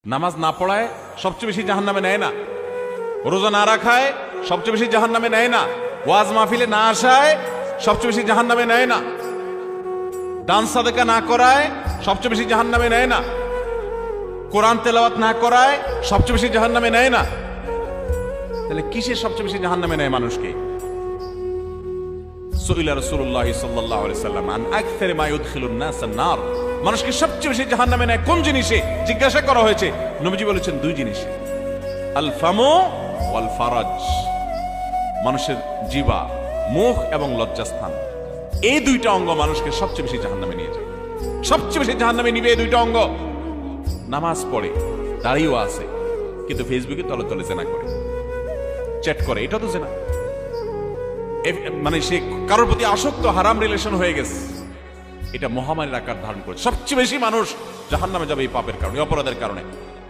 নামাজ না পড়ায় সবচেয়ে বেশি জাহান্নামে নেয় না, রোজা না রাখায় সবচেয়ে বেশি জাহান্নামে নেয় না, ওয়াজ মাহফিলে না আসায় সবচেয়ে বেশি জাহান্নামে নেয় না, দান সাদেকা না করায় সবচেয়ে বেশি জাহান্নামে নেয় না, কোরআন তেলাওয়াত না করায় সবচেয়ে বেশি জাহান্নামে নেয় না। তাহলে কিসের সবচেয়ে বেশি জাহান্নামে নেয় মানুষকে? সুইলা রাসূলুল্লাহ সাল্লাল্লাহু আলাইহি সাল্লাম আন আকসারি মা ইউদখিলুন নাস আন-নার, মানুষকে সবচেয়ে বেশি জাহান্নামে নেয় কোন জিনিসে জিজ্ঞাসা করা হয়েছে। নবীজি বলেছেন দুই জিনিসে, আল ফামু ওয়াল ফারাজ, মানুষের জিহ্বা, মুখ এবং লজ্জাস্থান, এই দুইটা অঙ্গ মানুষকে সবচেয়ে বেশি জাহান্নামে নিয়ে যায়। সবচেয়ে বেশি জাহান্নামে নিবে এই দুইটা অঙ্গ। নামাজ পড়ে, দাঁড়িয়েও আছে, কিন্তু ফেসবুকে তলে তলে জেনা করে, চ্যাট করে, এটা তো জেনা। মানে সে কারোর প্রতি আসক্ত, হারাম রিলেশন হয়ে গেছে। এটা মহামারীর আকার ধারণ করে। সবচেয়ে বেশি মানুষ জাহান্নামে যাবে এই পাপের কারণে, অপরাধের কারণে।